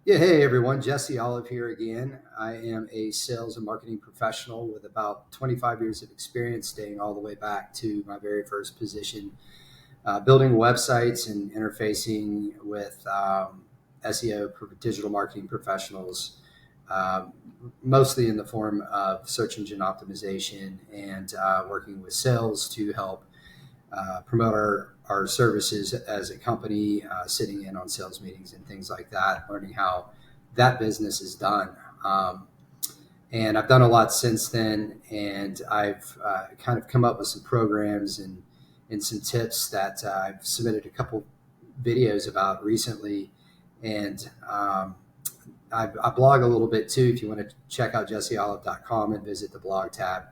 Yeah, hey everyone, Jesse Olive here again. I am a sales and marketing professional with about 25 years of experience, dating all the way back to my very first position, building websites and interfacing with SEO, digital marketing professionals, um, mostly in the form of search engine optimization and working with sales to help promote our services as a company, sitting in on sales meetings and things like that, learning how that business is done. And I've done a lot since then, and I've kind of come up with some programs and some tips that I've submitted a couple videos about recently. And I blog a little bit too if you want to check out jesseolive.com and visit the blog tab.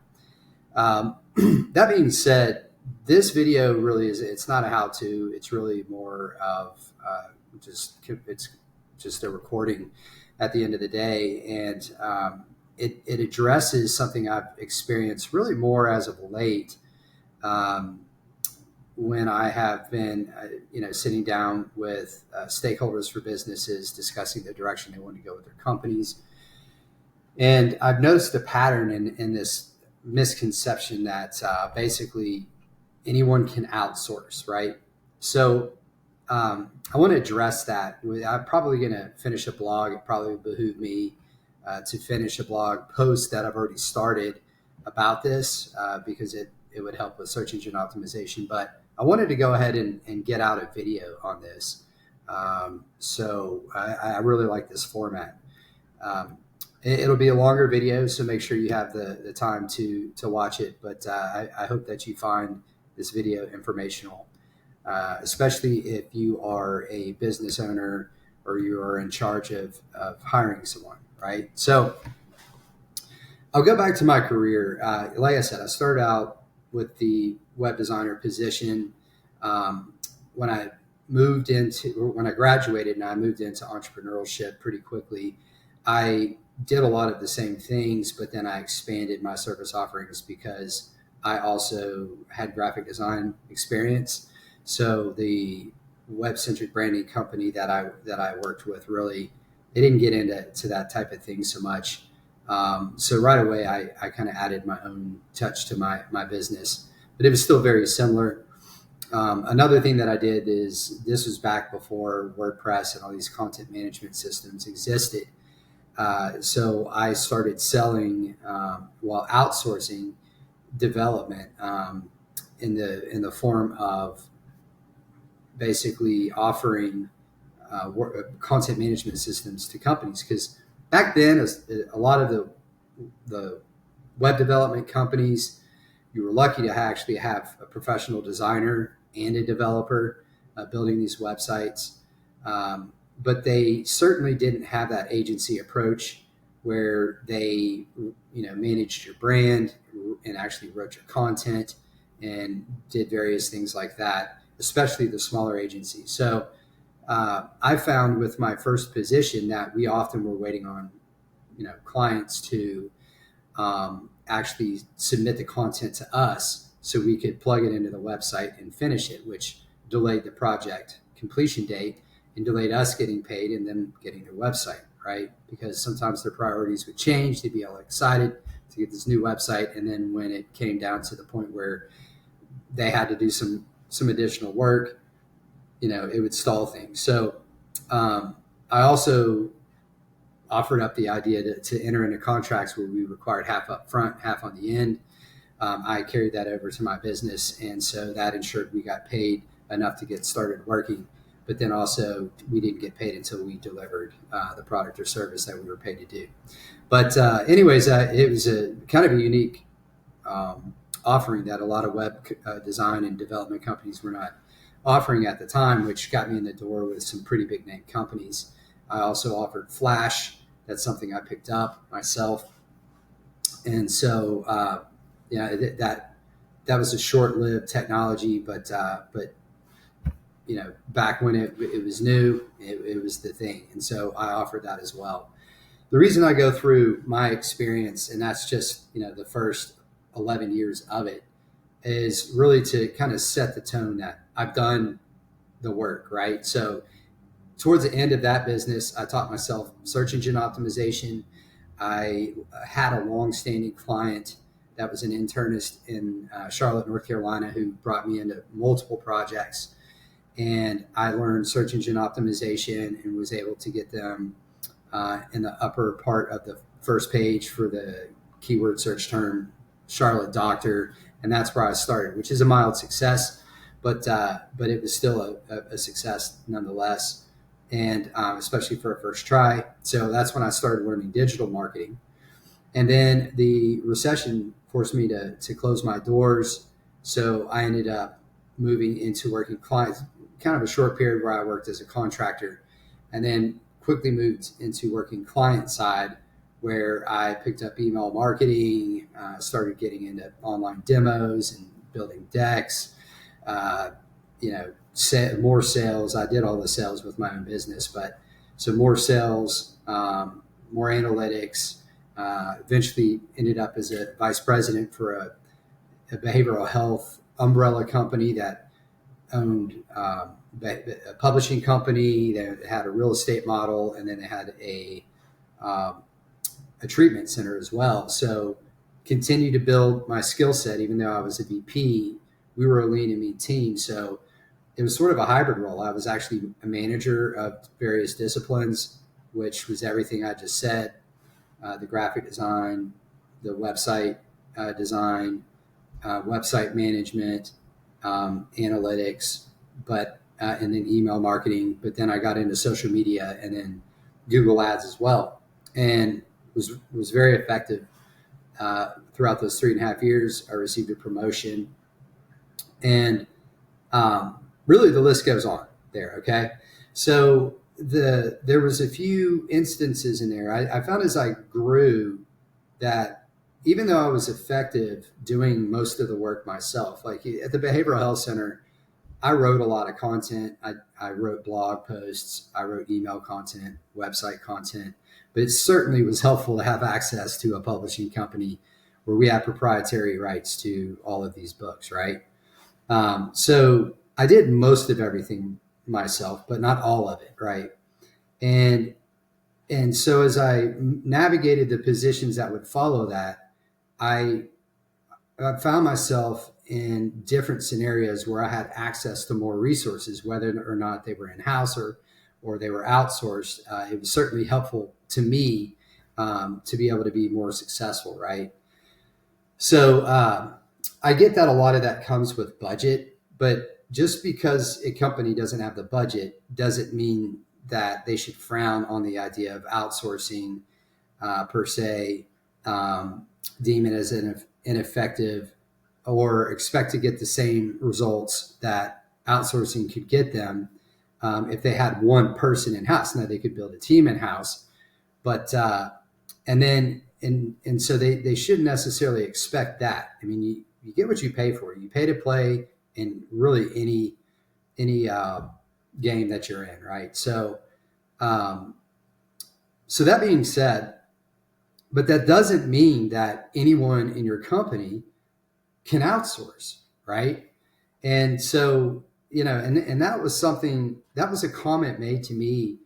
That being said, this video really it's not a how-to. It's really more of it's just a recording at the end of the day. And it addresses something I've experienced really more as of late, when I have been, sitting down with stakeholders for businesses, discussing the direction they want to go with their companies. And I've noticed a pattern in this misconception that basically anyone can outsource, right? So I want to address that. I'm probably going to finish a blog. It probably would behoove me to finish a blog post that I've already started about this because it would help with search engine optimization. But I wanted to go ahead and get out a video on this. So I really like this format. It'll be a longer video, so make sure you have the time to watch it. But I hope that you find this video informational, especially if you are a business owner or you are in charge of hiring someone, right? So I'll go back to my career. Like I said, I started out with the web designer position. When I graduated and I moved into entrepreneurship pretty quickly, I did a lot of the same things, but then I expanded my service offerings because I also had graphic design experience. So the web-centric branding company that I worked with, really, they didn't get into that type of thing so much. So right away, I kind of added my own touch to my business, but it was still very similar. Another thing that I did is, this was back before WordPress and all these content management systems existed. So I started selling, while outsourcing development, in the form of basically offering content management systems to companies. Because back then, a lot of the web development companies, you were lucky to actually have a professional designer and a developer building these websites. But they certainly didn't have that agency approach where they, managed your brand and actually wrote your content and did various things like that, especially the smaller agencies. So I found with my first position that we often were waiting on, clients to actually submit the content to us so we could plug it into the website and finish it, which delayed the project completion date and delayed us getting paid and them getting their website, right? Because sometimes their priorities would change. They'd be all excited to get this new website. And then when it came down to the point where they had to do some additional work, it would stall things. So I also offered up the idea to enter into contracts where we required half up front, half on the end. I carried that over to my business. And so that ensured we got paid enough to get started working. But then also we didn't get paid until we delivered the product or service that we were paid to do. But anyways, it was a kind of a unique offering that a lot of web design and development companies were not offering at the time, which got me in the door with some pretty big name companies. I also offered Flash. That's something I picked up myself. And so, that was a short-lived technology, but back when it was new, it was the thing. And so I offered that as well. The reason I go through my experience, and that's just, the first 11 years of it, is really to kind of set the tone that I've done the work, right? So towards the end of that business, I taught myself search engine optimization. I had a long-standing client that was an internist in Charlotte, North Carolina, who brought me into multiple projects, and I learned search engine optimization and was able to get them in the upper part of the first page for the keyword search term Charlotte doctor, and that's where I started, which is a mild success, but it was still a success nonetheless, and especially for a first try. So that's when I started learning digital marketing, and then the recession forced me to close my doors. So I ended up moving into working clients, kind of a short period where I worked as a contractor, and then quickly moved into working client side, where I picked up email marketing, started getting into online demos and building decks, uh, more sales. I did all the sales with my own business, but so more sales, more analytics. Eventually ended up as a vice president for a behavioral health umbrella company that owned a publishing company. They had a real estate model, and then they had a treatment center as well. So continue to build my skill set, even though I was a VP. We were a lean and mean team, so it was sort of a hybrid role. I was actually a manager of various disciplines, which was everything I just said: the graphic design, the website design, website management, analytics, but and then email marketing. But then I got into social media and then Google Ads as well, and was very effective throughout those 3.5 years. I received a promotion, and really the list goes on there. Okay, so there was a few instances in there. I found as I grew that even though I was effective doing most of the work myself, like at the Behavioral Health Center, I wrote a lot of content. I wrote blog posts, I wrote email content, website content, but it certainly was helpful to have access to a publishing company where we had proprietary rights to all of these books, right? So I did most of everything myself, but not all of it, right? And so as I navigated the positions that would follow that, I found myself in different scenarios where I had access to more resources, whether or not they were in-house or they were outsourced. It was certainly helpful to me to be able to be more successful, right? So I get that a lot of that comes with budget, but just because a company doesn't have the budget doesn't mean that they should frown on the idea of outsourcing per se, deem it as ineffective, or expect to get the same results that outsourcing could get them if they had one person in house. Now they could build a team in house, but and so they shouldn't necessarily expect that. I mean, you get what you pay for. You pay to play in really any game that you're in, right? So so that being said, but that doesn't mean that anyone in your company can outsource, right? And so, and that was something, that was a comment made to me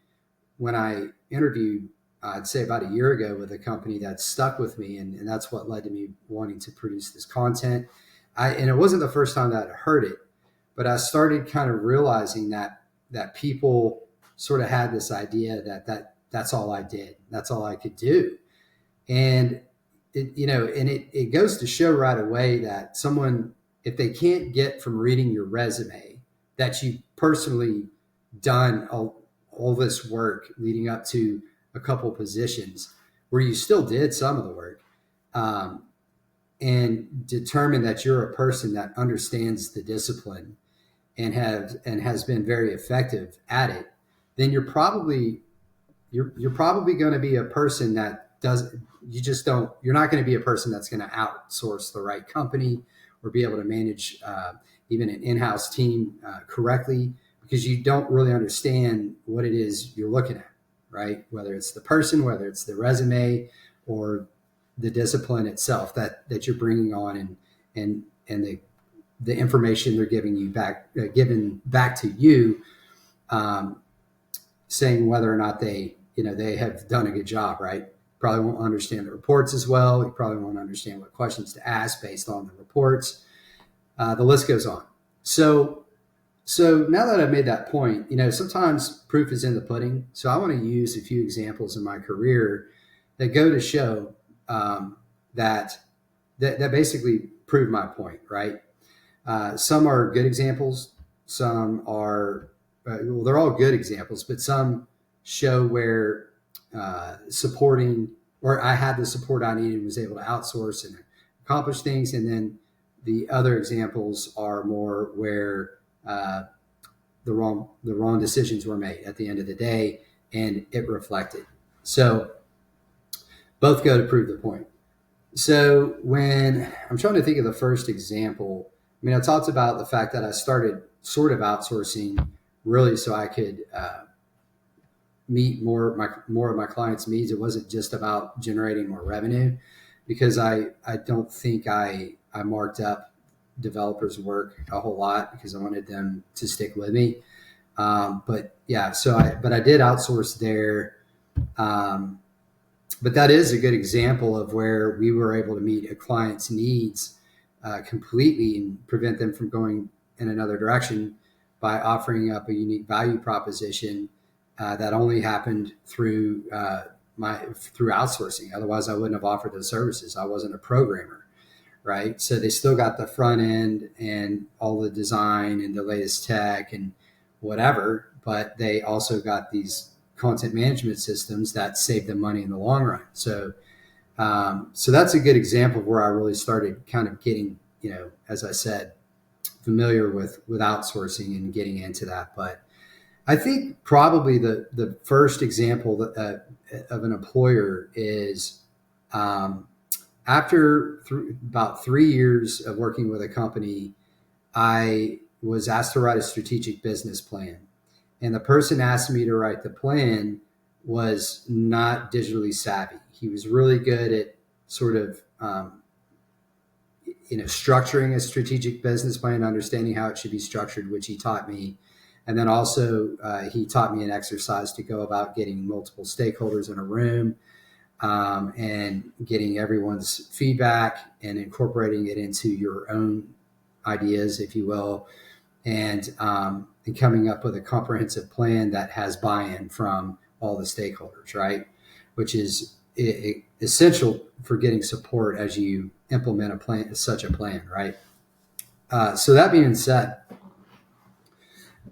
when I interviewed, I'd say about a year ago, with a company that stuck with me. And that's what led to me wanting to produce this content. And it wasn't the first time that I heard it, but I started kind of realizing that people sort of had this idea that's all I did. That's all I could do. And it goes to show right away that someone, if they can't get from reading your resume that you personally done all this work leading up to a couple positions where you still did some of the work, and determine that you're a person that understands the discipline and has been very effective at it, then you're probably going to be a person that you're not going to be a person that's going to outsource the right company or be able to manage even an in-house team correctly, because you don't really understand what it is you're looking at, right? Whether it's the person, whether it's the resume, or the discipline itself that you're bringing on, and the information they're giving back to you. saying whether or not they have done a good job, right? Probably won't understand the reports as well. You probably won't understand what questions to ask based on the reports. The list goes on. So now that I've made that point, sometimes proof is in the pudding. So I want to use a few examples in my career that go to show that basically prove my point, right? Some are good examples. Some are, well, they're all good examples, but some show where supporting, or I had the support I needed and was able to outsource and accomplish things. And then the other examples are more where the wrong decisions were made at the end of the day, and it reflected. So both go to prove the point. So when I'm trying to think of the first example, I talked about the fact that I started sort of outsourcing really so I could meet more of my clients' needs. It wasn't just about generating more revenue, because I don't think I marked up developers' work a whole lot because I wanted them to stick with me. But I did outsource there. But that is a good example of where we were able to meet a client's needs completely and prevent them from going in another direction by offering up a unique value proposition that only happened through outsourcing. Otherwise, I wouldn't have offered those services. I wasn't a programmer, right? So they still got the front end and all the design and the latest tech and whatever, but they also got these content management systems that save them money in the long run. So that's a good example of where I really started kind of getting, as I said, familiar with outsourcing and getting into that. But I think probably the first example of an employer is after about 3 years of working with a company, I was asked to write a strategic business plan. And the person asked me to write the plan was not digitally savvy. He was really good at sort of, structuring a strategic business plan, understanding how it should be structured, which he taught me. And then also he taught me an exercise to go about getting multiple stakeholders in a room and getting everyone's feedback and incorporating it into your own ideas, if you will, and coming up with a comprehensive plan that has buy-in from all the stakeholders, right? Which is essential for getting support as you implement a plan, such a plan, right? So that being said,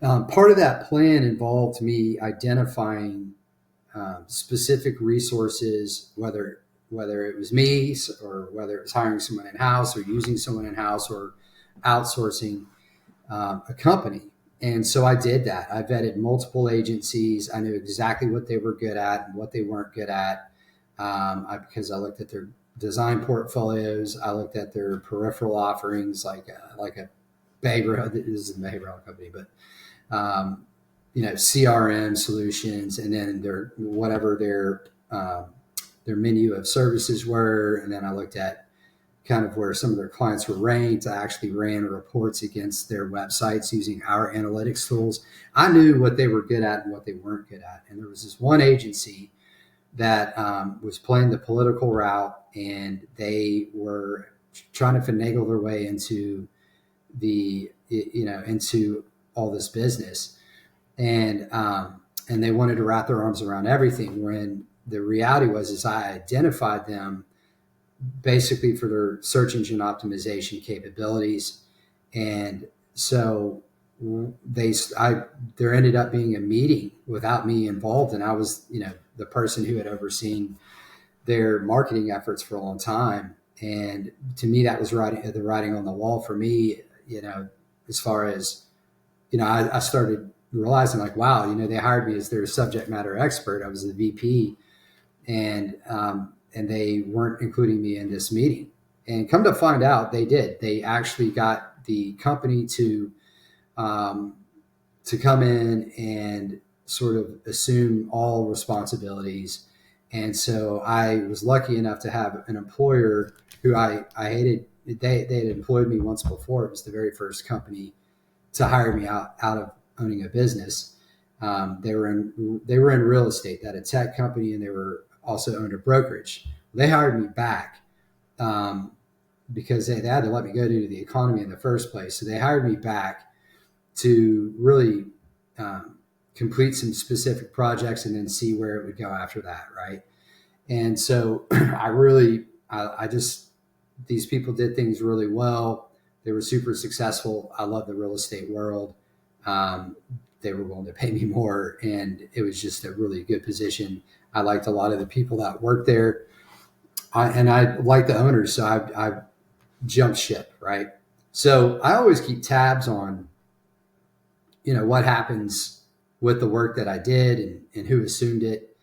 part of that plan involved me identifying specific resources, whether it was me or whether it was hiring someone in-house or using someone in-house or outsourcing a company. And so I did that. I vetted multiple agencies. I knew exactly what they were good at and what they weren't good at because I looked at their design portfolios. I looked at their peripheral offerings, like a behavioral. This is a behavioral company, but CRM solutions, and then their menu of services were. And then I looked at kind of where some of their clients were ranked. I actually ran reports against their websites using our analytics tools. I knew what they were good at and what they weren't good at. And there was this one agency that was playing the political route, and they were trying to finagle their way into into all this business. And they wanted to wrap their arms around everything, when the reality was I identified them basically for their search engine optimization capabilities. And so there ended up being a meeting without me involved. And I was, the person who had overseen their marketing efforts for a long time. And to me, that was the writing on the wall for me, as far as, I started realizing like, wow, they hired me as their subject matter expert. I was the VP, and they weren't including me in this meeting. And come to find out, they did. They actually got the company to come in and sort of assume all responsibilities. And so I was lucky enough to have an employer who I hated. They had employed me once before. It was the very first company to hire me out of owning a business. They were in real estate. They had a tech company, and they were also owned a brokerage. They hired me back um, because they had to let me go due to the economy in the first place. So they hired me back to really complete some specific projects and then see where it would go after that, right? And so I just, these people did things really well. They were super successful. I love the real estate world. Um, they were willing to pay me more, and it was just a really good position. I liked a lot of the people that worked there, and I liked the owners. So I jumped ship, right? So I always keep tabs on, what happens with the work that I did and who assumed it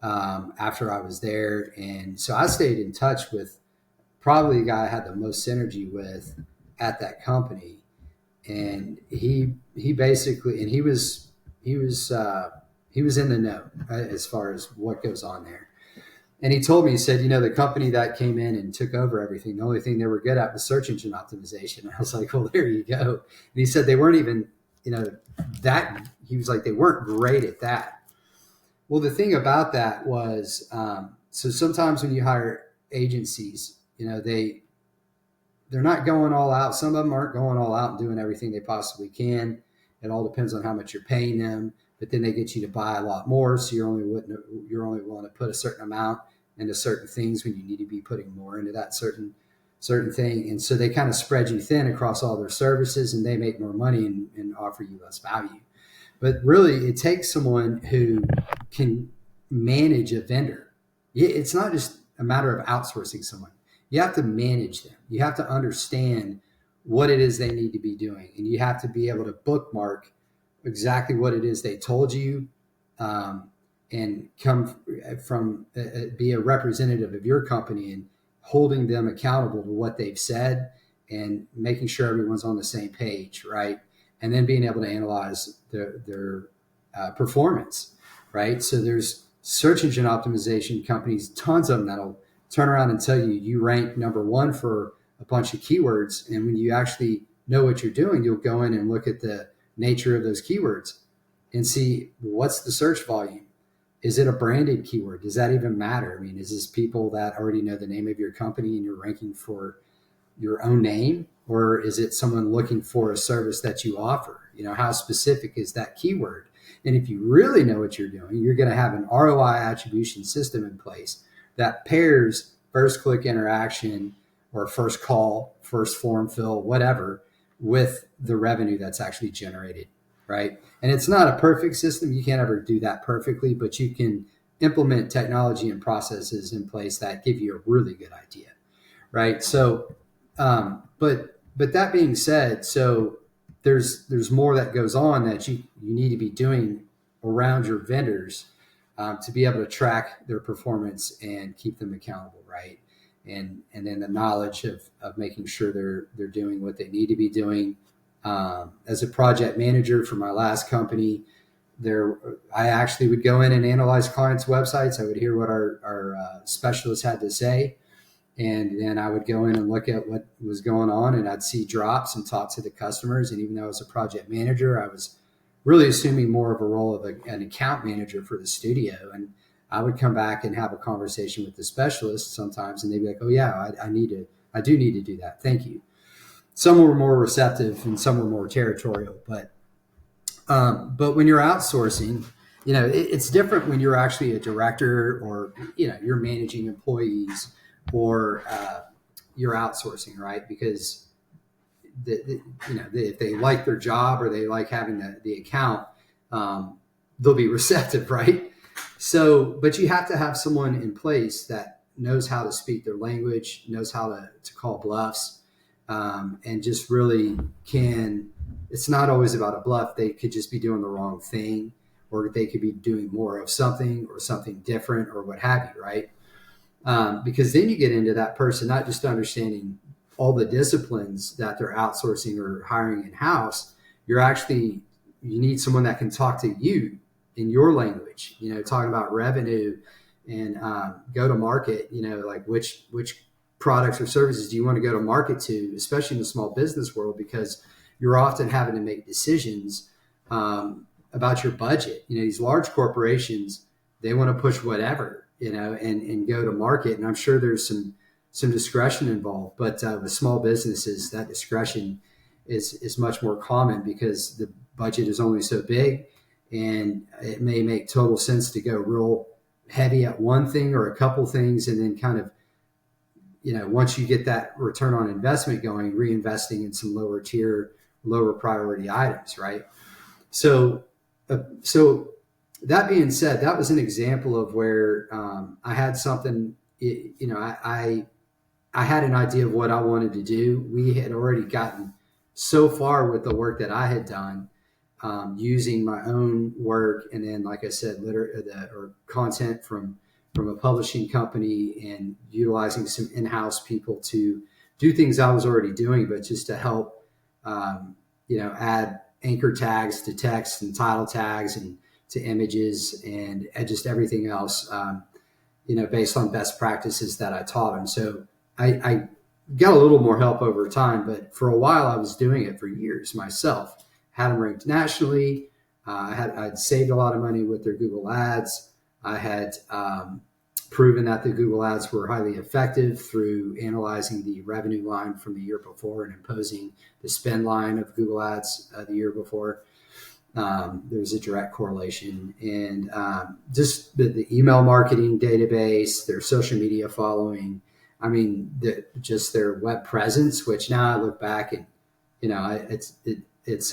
after I was there. And so I stayed in touch with probably the guy I had the most synergy with at that company. And he basically, and he was in the know as far as what goes on there. And he told me, he said, the company that came in and took over everything, the only thing they were good at was search engine optimization. And I was like, well, there you go. And he said they weren't even, that, he was like, they weren't great at that. Well, the thing about that was, so sometimes when you hire agencies, they're not going all out. Some of them aren't going all out and doing everything they possibly can. It all depends on how much you're paying them. But then they get you to buy a lot more, so you're only willing to put a certain amount into certain things when you need to be putting more into that certain thing. And so they kind of spread you thin across all their services, and they make more money and offer you less value. But really, it takes someone who can manage a vendor. It's not just a matter of outsourcing someone. You have to manage them. You have to understand what it is they need to be doing, and you have to be able to bookmark exactly what it is they told you, and come from be a representative of your company and holding them accountable to what they've said and making sure everyone's on the same page, right? And then being able to analyze their performance, right? So there's search engine optimization companies, tons of them, that'll turn around and tell you rank number one for a bunch of keywords. And when you actually know what you're doing, you'll go in and look at the nature of those keywords and see what's the search volume. Is it a branded keyword? Does that even matter? I mean, is this people that already know the name of your company and you're ranking for your own name? Or is it someone looking for a service that you offer? How specific is that keyword? And if you really know what you're doing, you're going to have an ROI attribution system in place that pairs first click interaction or first call, first form fill, whatever, with the revenue that's actually generated, right? And it's not a perfect system. You can't ever do that perfectly, but you can implement technology and processes in place that give you a really good idea, right? So, but that being said, so there's more that goes on that you need to be doing around your vendors to be able to track their performance and keep them accountable, right? And then the knowledge of making sure they're doing what they need to be doing. As a project manager for my last company, I actually would go in and analyze clients' websites. I would hear what our specialists had to say, and then I would go in and look at what was going on, and I'd see drops and talk to the customers. And even though I was a project manager, I was really assuming more of a role of an account manager for the studio. And I would come back and have a conversation with the specialist sometimes, and they'd be like, "Oh yeah, I do need to do that. Thank you." Some were more receptive and some were more territorial, but when you're outsourcing, it's different when you're actually a director, or you're managing employees, or you're outsourcing, right? Because if they like their job or they like having the account, they'll be receptive, right? So, but you have to have someone in place that knows how to speak their language, knows how to call bluffs, and just really can. It's not always about a bluff. They could just be doing the wrong thing, or they could be doing more of something or something different or what have you, right? Because then you get into that person not just understanding all the disciplines that they're outsourcing or hiring in-house. You need someone that can talk to you in your language, talking about revenue and go to market, like which products or services do you want to go to market to, especially in the small business world, because you're often having to make decisions about your budget. These large corporations, they want to push whatever, and go to market. And I'm sure there's some discretion involved, but with small businesses, that discretion is much more common because the budget is only so big, and it may make total sense to go real heavy at one thing or a couple things, and then kind of, once you get that return on investment going, reinvesting in some lower tier, lower priority items, right? So that being said, that was an example of where I had something, I had an idea of what I wanted to do. We had already gotten so far with the work that I had done, using my own work, and then, like I said, or content from a publishing company, and utilizing some in-house people to do things I was already doing, but just to help, add anchor tags to text and title tags and to images and just everything else, based on best practices that I taught them. So I got a little more help over time, but for a while I was doing it for years myself. Had them ranked nationally. I'd saved a lot of money with their Google ads. I had proven that the Google ads were highly effective through analyzing the revenue line from the year before and imposing the spend line of Google ads the year before. There's a direct correlation. And just the email marketing database, their social media following, just their web presence, which now I look back and, it's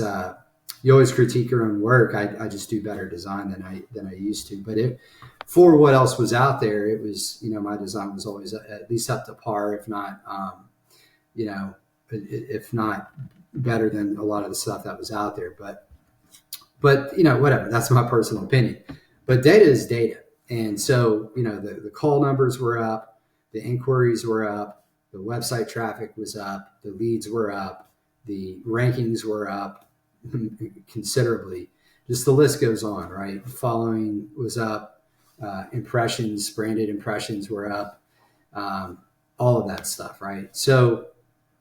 you always critique your own work. I just do better design than I used to, but for what else was out there, it was, my design was always at least up to par, if not, if not better than a lot of the stuff that was out there. But whatever, that's my personal opinion, but data is data. And so, the call numbers were up, the inquiries were up, the website traffic was up, the leads were up, the rankings were up considerably. Just the list goes on, right? Following was up, impressions, branded impressions were up, all of that stuff, right? So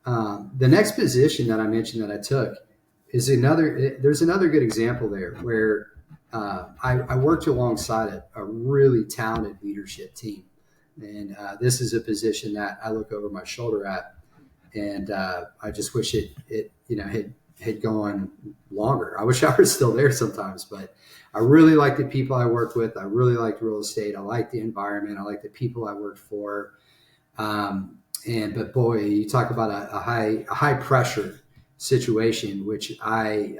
the next position that I mentioned that I took is there's another good example there where I worked alongside a really talented leadership team. And this is a position that I look over my shoulder at, and I just wish it had gone longer. I wish I was still there sometimes, but I really like the people I worked with. I really liked real estate. I like the environment. I like the people I worked for. But boy, you talk about a high pressure situation, which I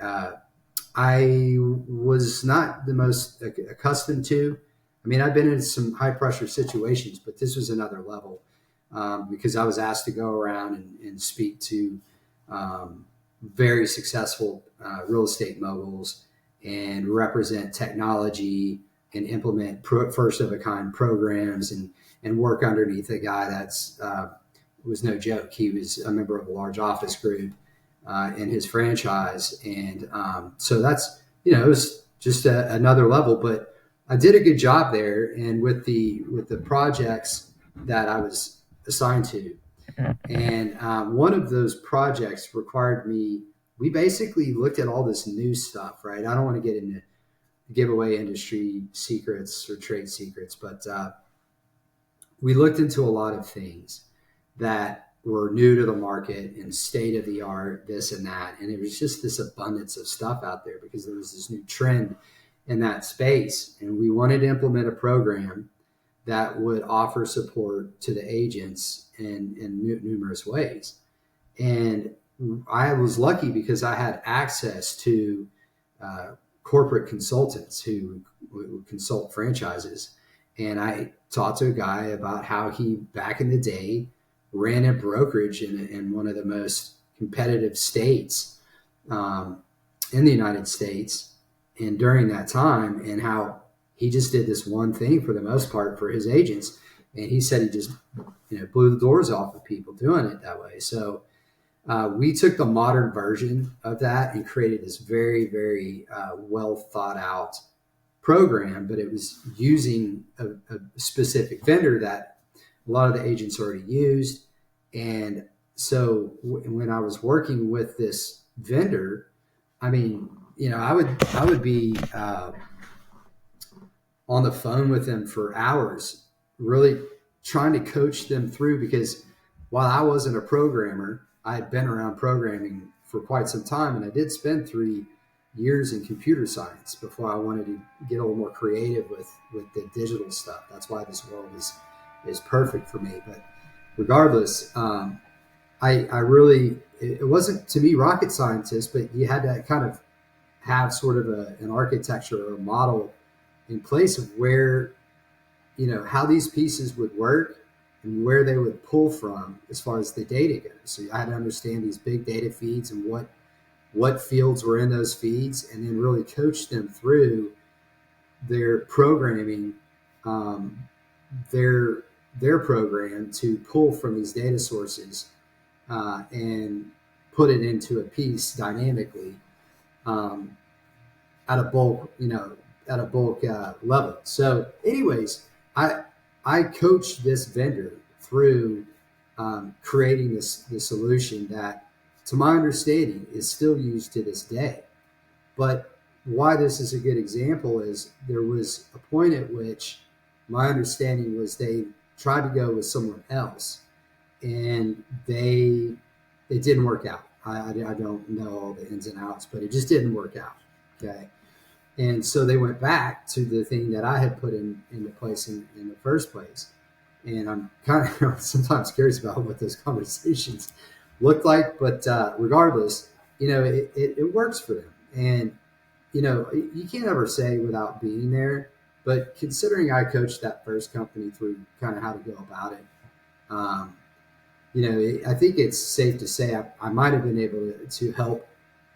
was not the most accustomed to. I've been in some high pressure situations, but this was another level, because I was asked to go around and speak to very successful real estate moguls and represent technology and implement first of a kind programs and work underneath a guy that's was no joke. He was a member of a large office group in his franchise, and so that's it was just another level. But I did a good job there, and with the projects that I was assigned to. And one of those projects required me, we basically looked at all this new stuff, right? I don't want to get into give away industry secrets or trade secrets, but we looked into a lot of things that were new to the market and state of the art, this and that. And it was just this abundance of stuff out there because there was this new trend in that space. And we wanted to implement a program that would offer support to the agents in numerous ways. And I was lucky because I had access to corporate consultants who would consult franchises. And I talked to a guy about how he, back in the day, ran a brokerage in one of the most competitive states in the United States. And during that time, and how he just did this one thing for the most part for his agents. And he said he just blew the doors off of people doing it that way. So we took the modern version of that and created this very, very well thought out program, but it was using a specific vendor that a lot of the agents already used. And so when I was working with this vendor, I mean, I would be on the phone with them for hours, really trying to coach them through, because while I wasn't a programmer, I had been around programming for quite some time, and I did spend 3 years in computer science before I wanted to get a little more creative with the digital stuff. That's why this world is perfect for me. But regardless, I really, it wasn't to me rocket scientist, but you had to kind of have sort of an architecture or a model in place of where, how these pieces would work and where they would pull from as far as the data goes. So I had to understand these big data feeds and what fields were in those feeds, and then really coach them through their programming, um, their their program to pull from these data sources, and put it into a piece dynamically, um, at a bulk, at a bulk level. So, anyways, I I coached this vendor through, creating this solution that, to my understanding, is still used to this day. But why this is a good example is there was a point at which my understanding was they tried to go with someone else, and it didn't work out. I don't know all the ins and outs, but it just didn't work out. Okay. And so they went back to the thing that I had put into place in the first place. And I'm kind of sometimes curious about what those conversations looked like. But regardless, it works for them. And, you can't ever say without being there. But considering I coached that first company through kind of how to go about it, um, I think it's safe to say I might have been able to help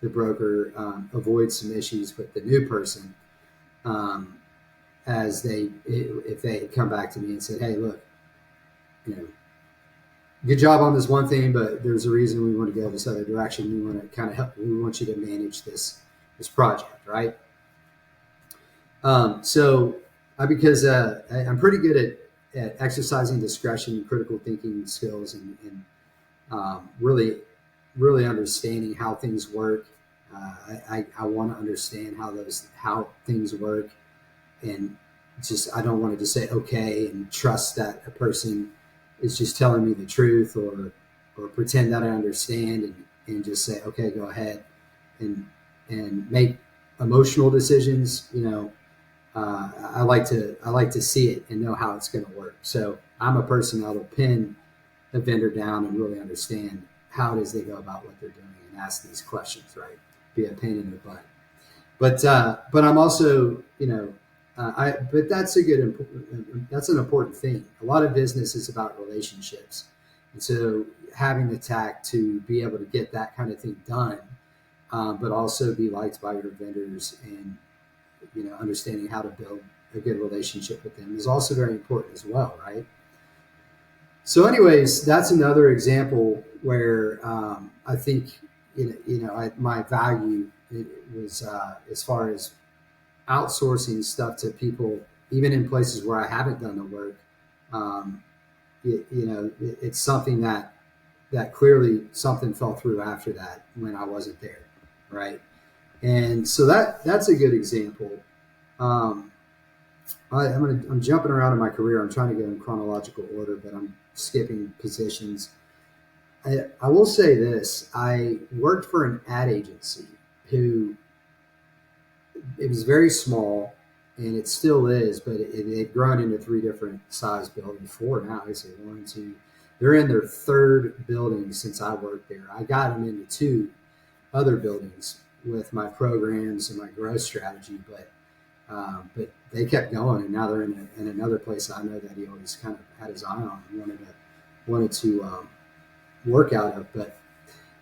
the broker, avoid some issues with the new person, um, as if they had come back to me and said, "Hey, look, you know, good job on this one thing, but there's a reason we want to go this other direction. We want to kind of help. We want you to manage this project, right?" So, because I'm pretty good at exercising discretion and critical thinking skills, and really understanding how things work. I want to understand how things work, and just I don't want to just say okay and trust that a person is just telling me the truth, or pretend that I understand, and just say okay, go ahead, and make emotional decisions. I like to see it and know how it's going to work. So I'm a person that will pin a vendor down and really understand how it is they go about what they're doing and ask these questions, right? Be a pain in the butt. But I'm also, but that's an important thing. A lot of business is about relationships. And so having the tact to be able to get that kind of thing done, but also be liked by your vendors, and, understanding how to build a good relationship with them is also very important as well, right? So, anyways, that's another example where, I think, my value was, as far as outsourcing stuff to people, even in places where I haven't done the work. Um, it's something that clearly something fell through after that when I wasn't there, right? And so that's a good example. Um, I'm jumping around in my career. I'm trying to go in chronological order, but I'm skipping positions. I will say this: I worked for an ad agency who, it was very small, and it still is, but it had grown into 3 different size buildings, 4 now. I say 1, 2. They're in their 3rd building since I worked there. I got them into 2 other buildings with my programs and my growth strategy, but they kept going, and now they're in another place. I know that he always kind of had his eye on and wanted to work out of. But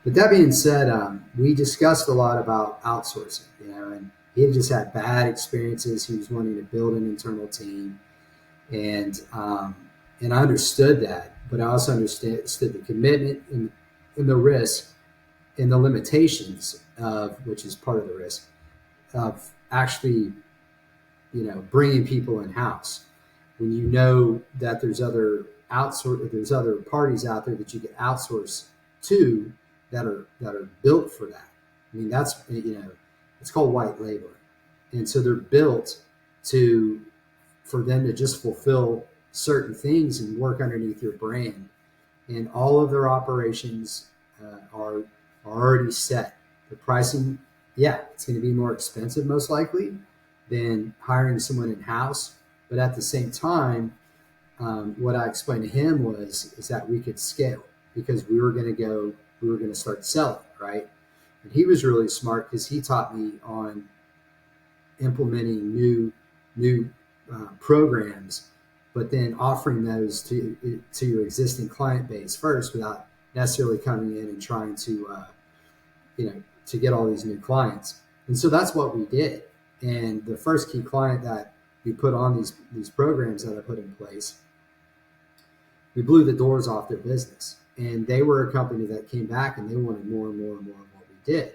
that being said, we discussed a lot about outsourcing, and he had just had bad experiences. He was wanting to build an internal team, and I understood that, but I also understood the commitment and the risk and the limitations of, which is part of the risk of actually, bringing people in house when you know that there's other parties out there that you can outsource to, that are built for that. I mean, that's, It's called white labeling. And so they're built to for them to just fulfill certain things and work underneath your brand. And all of their operations are already set. The pricing, yeah, it's going to be more expensive most likely than hiring someone in house. But at the same time, what I explained to him is that we could scale because we were going to start selling, right? And he was really smart because he taught me on implementing new programs, but then offering those to your existing client base first without necessarily coming in and trying to get all these new clients. And so that's what we did. And the first key client that we put on these programs that I put in place, we blew the doors off their business. And they were a company that came back and they wanted more and more and more of what we did.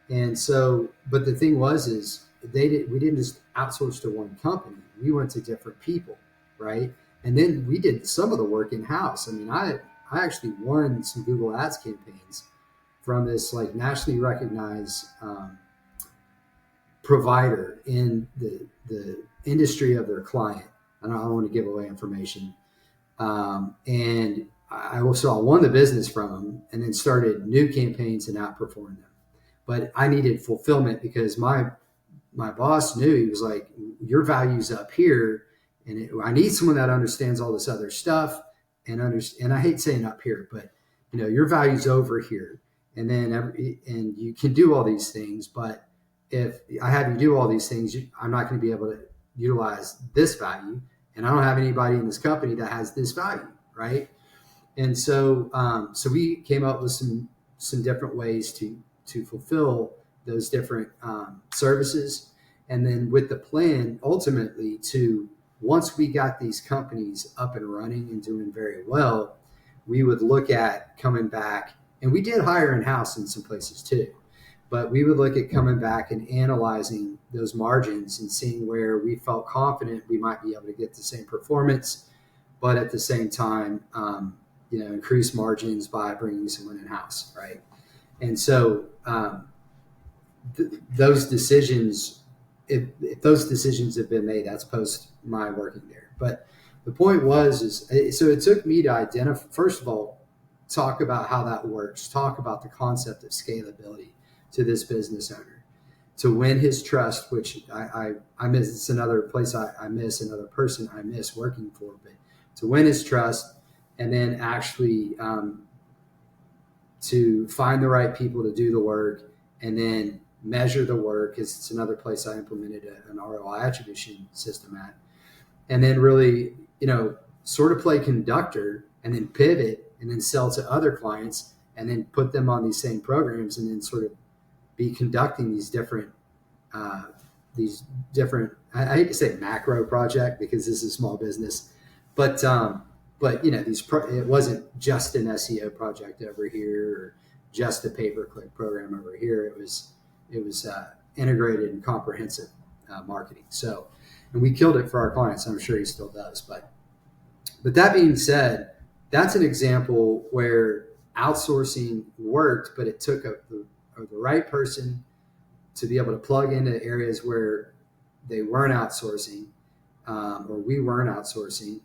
And so, but the thing is we didn't just outsource to one company. We went to different people, right? And then we did some of the work in house. I mean, I actually won some Google Ads campaigns from this like nationally recognized provider in the industry of their client. I don't want to give away information. And I won the business from them and then started new campaigns and outperformed them. But I needed fulfillment because my boss knew. He was like, your value's up here, and I need someone that understands all this other stuff and I hate saying up here, but your value's over here, and then and you can do all these things, but if I have you do all these things, I'm not going to be able to utilize this value, and I don't have anybody in this company that has this value, right? And so so we came up with some different ways to fulfill those different services. And then with the plan, ultimately, to once we got these companies up and running and doing very well, we would look at coming back. And we did hire in-house in some places too. But we would look at coming back and analyzing those margins and seeing where we felt confident we might be able to get the same performance, but at the same time, increase margins by bringing someone in-house, right? And so those decisions, if those decisions have been made, that's post my working there. But the point so it took me to identify, first of all, talk about how that works, talk about the concept of scalability to this business owner, to win his trust, which I miss. It's another place I miss, another person I miss working for, but to win his trust, and then actually to find the right people to do the work, and then measure the work, because it's another place I implemented an ROI attribution system at, and then really, sort of play conductor, and then pivot, and then sell to other clients, and then put them on these same programs, and then sort of be conducting these different, I hate to say macro project because this is a small business, but it wasn't just an SEO project over here or just a pay-per-click program over here. It was integrated and comprehensive marketing. So, and we killed it for our clients. I'm sure he still does. But that being said, that's an example where outsourcing worked, but it took the right person to be able to plug into areas where they weren't outsourcing, or we weren't outsourcing,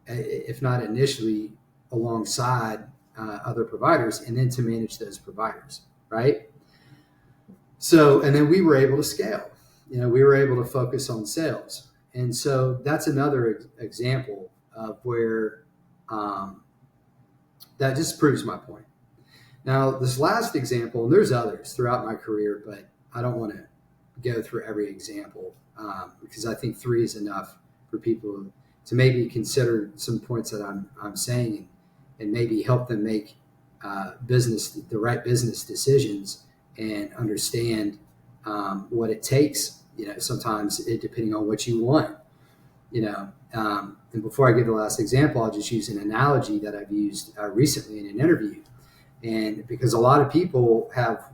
if not initially alongside other providers, and then to manage those providers, right? So, and then we were able to scale. We were able to focus on sales. And so that's another example of where that just proves my point. Now, this last example, and there's others throughout my career, but I don't want to go through every example because I think 3 is enough for people to maybe consider some points that I'm saying, and maybe help them make the right business decisions and understand what it takes. Sometimes depending on what you want. And before I give the last example, I'll just use an analogy that I've used recently in an interview. And because a lot of people have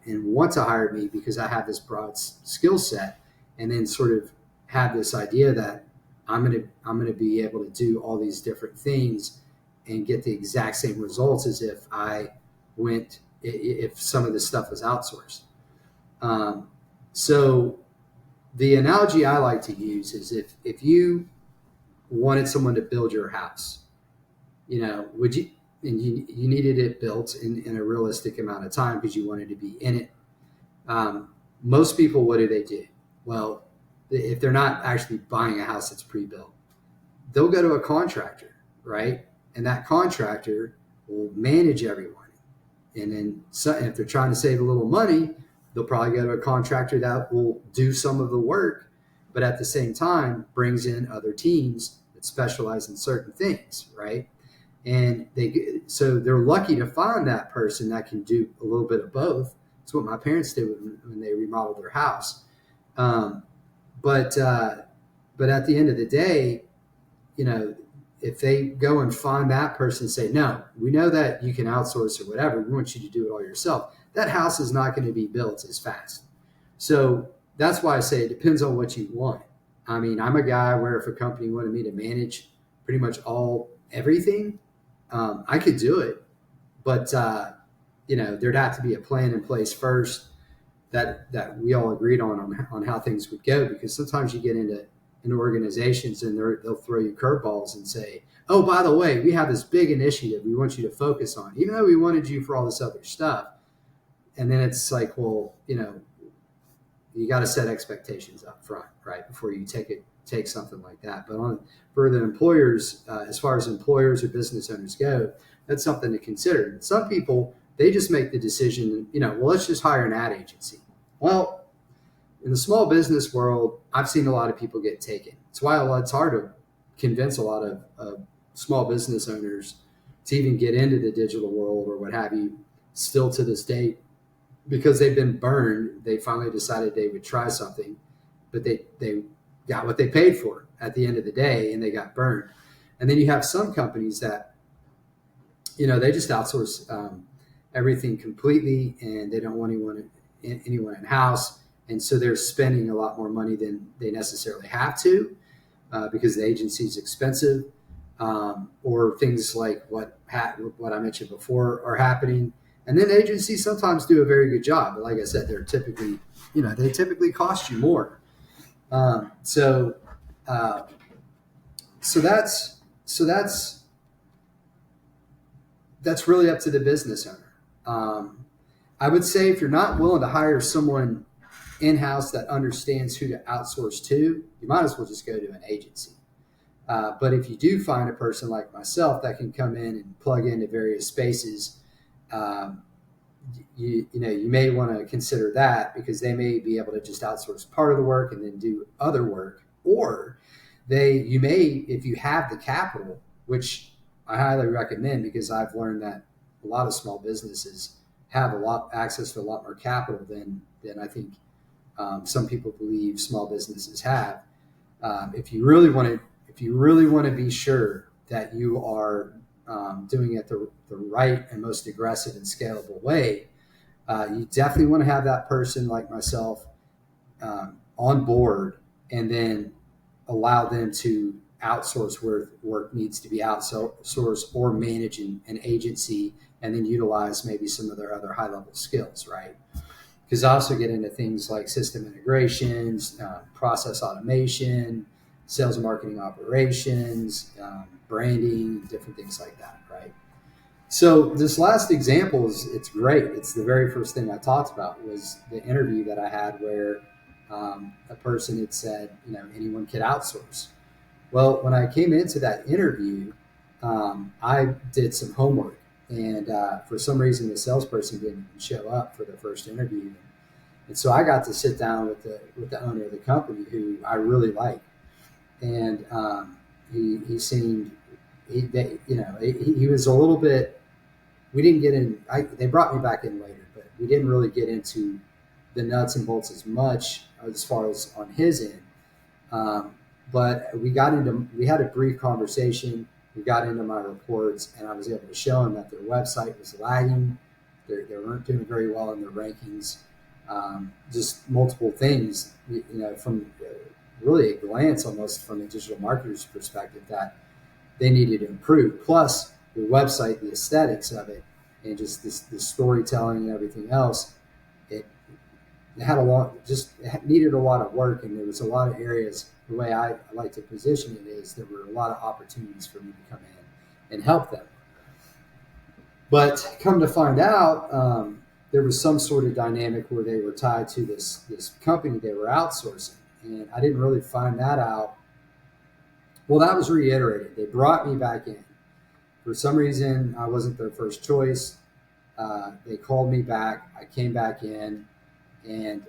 and want to hire me because I have this broad skill set, and then sort of have this idea that I'm going to be able to do all these different things and get the exact same results as if some of this stuff was outsourced. Um, so the analogy I like to use is if you wanted someone to build your house, would you, and you needed it built in a realistic amount of time because you wanted to be in it. Most people, what do? Well, if they're not actually buying a house that's pre-built, they'll go to a contractor, right? And that contractor will manage everyone. And then if they're trying to save a little money, they'll probably go to a contractor that will do some of the work, but at the same time brings in other teams that specialize in certain things, right? And so they're lucky to find that person that can do a little bit of both. It's what my parents did when they remodeled their house. Um, but at the end of the day, you know, if they go and find that person and say, no, we know that you can outsource or whatever, we want you to do it all yourself, that house is not going to be built as fast. So that's why I say it depends on what you want. I mean, I'm a guy where if a company wanted me to manage pretty much everything, I could do it. But, there'd have to be a plan in place first that we all agreed on how things would go, because sometimes you get into organizations and they'll throw you curveballs and say, oh, by the way, we have this big initiative we want you to focus on, even though we wanted you for all this other stuff. And then it's like, well, you got to set expectations up front, right, before you take something like that. But for the employers, as far as employers or business owners go, that's something to consider. And some people, they just make the decision, well, let's just hire an ad agency. Well, in the small business world, I've seen a lot of people get taken. It's why it's hard to convince a lot of small business owners to even get into the digital world or what have you, still to this day, because they've been burned. They finally decided they would try something, but they got what they paid for at the end of the day, and they got burned. And then you have some companies that, they just outsource everything completely, and they don't want anyone in-house. And so they're spending a lot more money than they necessarily have to because the agency is expensive, or things like what I mentioned before are happening. And then agencies sometimes do a very good job. But like I said, they're typically, they typically cost you more. So that's really up to the business owner. I would say if you're not willing to hire someone in-house that understands who to outsource to, you might as well just go to an agency. But if you do find a person like myself that can come in and plug into various spaces, you may want to consider that, because they may be able to just outsource part of the work and then do other work. Or you may, if you have the capital, which I highly recommend, because I've learned that a lot of small businesses have access to a lot more capital than I think some people believe small businesses have. If you really want to be sure that you are doing it the right and most aggressive and scalable way, you definitely want to have that person like myself on board, and then allow them to outsource where work needs to be outsourced, or manage an agency, and then utilize maybe some of their other high-level skills, right? Because I also get into things like system integrations, process automation, sales and marketing operations, branding, different things like that, right? So this last example it's great. It's the very first thing I talked about, was the interview that I had where a person had said, anyone could outsource. Well, when I came into that interview, I did some homework, and for some reason the salesperson didn't even show up for the first interview. And so I got to sit down with the owner of the company, who I really like. And he seemed, he was a little bit, we didn't get in, they brought me back in later, but we didn't really get into the nuts and bolts as much as far as on his end. But we had a brief conversation. We got into my reports, and I was able to show him that their website was lagging. They weren't doing very well in their rankings. Just multiple things, from really a glance, almost from a digital marketer's perspective, that they needed to improve. Plus the website, the aesthetics of it, and just the storytelling and everything else, it had a lot, just it needed a lot of work, and there was a lot of areas. The way I like to position it is there were a lot of opportunities for me to come in and help them. But come to find out, there was some sort of dynamic where they were tied to this company they were outsourcing, and I didn't really find that out. Well, that was reiterated. They brought me back in. For some reason, I wasn't their first choice. They called me back. I came back in, and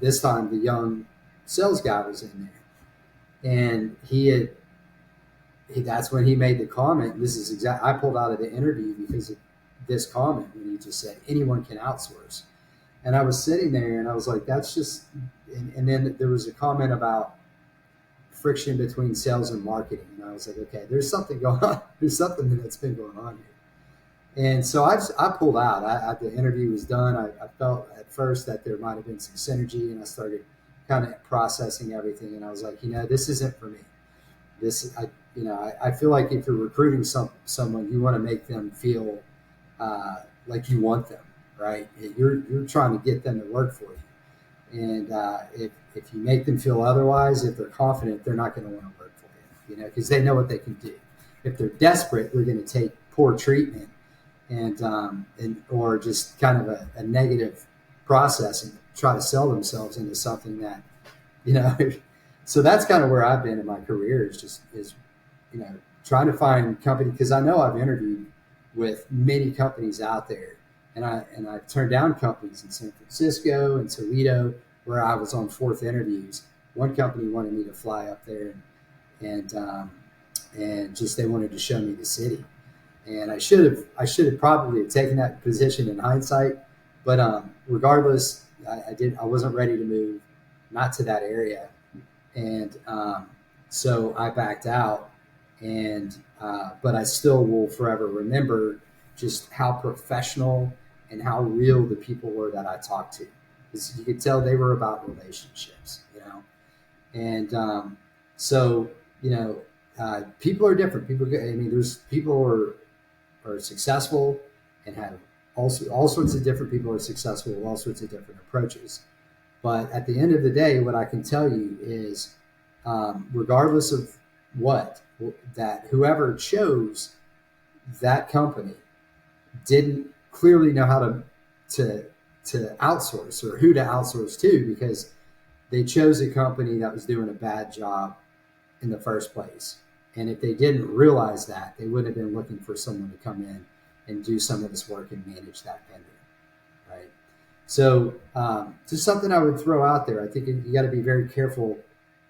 this time the young sales guy was in there, and that's when he made the comment. This is exact. I pulled out of the interview because of this comment when he just said anyone can outsource, and I was sitting there and I was like, that's just. And then there was a comment about friction between sales and marketing, and I was like, okay, there's something going on. There's something that's been going on here. And so I pulled out. The interview was done. I felt at first that there might have been some synergy, and I started kind of processing everything. And I was like, this isn't for me. I feel like if you're recruiting someone, you want to make them feel like you want them, right? You're trying to get them to work for you. And if you make them feel otherwise, if they're confident, they're not going to want to work for you, because they know what they can do. If they're desperate, they're going to take poor treatment and or just kind of a negative process and try to sell themselves into something that, so that's kind of where I've been in my career is trying to find company, because I know I've interviewed with many companies out there, and I've turned down companies in San Francisco and Toledo where I was on fourth interviews. One company wanted me to fly up there and just they wanted to show me the city. And I should have probably taken that position in hindsight, but regardless, I wasn't ready to move, not to that area, and so I backed out. And but I still will forever remember just how professional and how real the people were that I talked to. Because you could tell they were about relationships, and so people are different. There's people who are successful and have all sorts of different people are successful with all sorts of different approaches. But at the end of the day, what I can tell you is, regardless of that whoever chose that company didn't clearly know how to outsource or who to outsource to, because they chose a company that was doing a bad job in the first place. And if they didn't realize that, they wouldn't have been looking for someone to come in and do some of this work and manage that vendor, right? So just something I would throw out there. I think you got to be very careful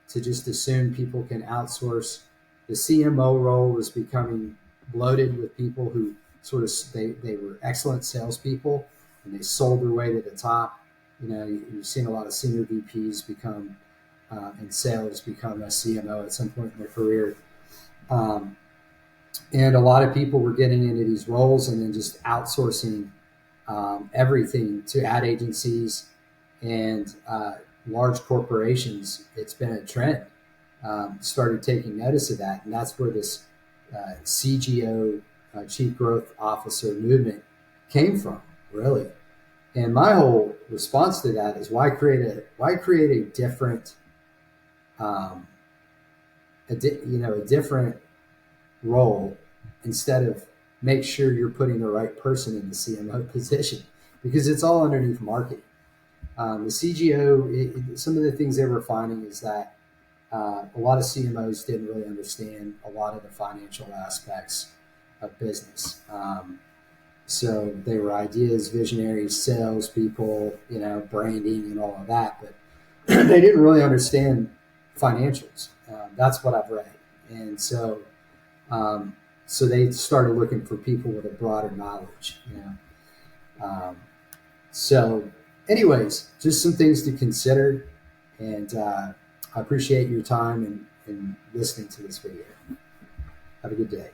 to just assume people can outsource. The CMO role was becoming bloated with people who sort of they were excellent salespeople and they sold their way to the top. You've seen a lot of senior VPs become in sales become a CMO at some point in their career. And a lot of people were getting into these roles and then just outsourcing everything to ad agencies and large corporations. It's been a trend. Started taking notice of that, and that's where this CGO, Chief Growth Officer movement came from, really. And my whole response to that is why create a different, a different role instead of make sure you're putting the right person in the CMO position, because it's all underneath marketing. The CGO, some of the things they were finding is that a lot of CMOs didn't really understand a lot of the financial aspects of business. So they were ideas, visionaries, salespeople, branding and all of that, but they didn't really understand financials. That's what I've read. And so they started looking for people with a broader knowledge. So anyways, just some things to consider. And I appreciate your time and listening to this video. Have a good day.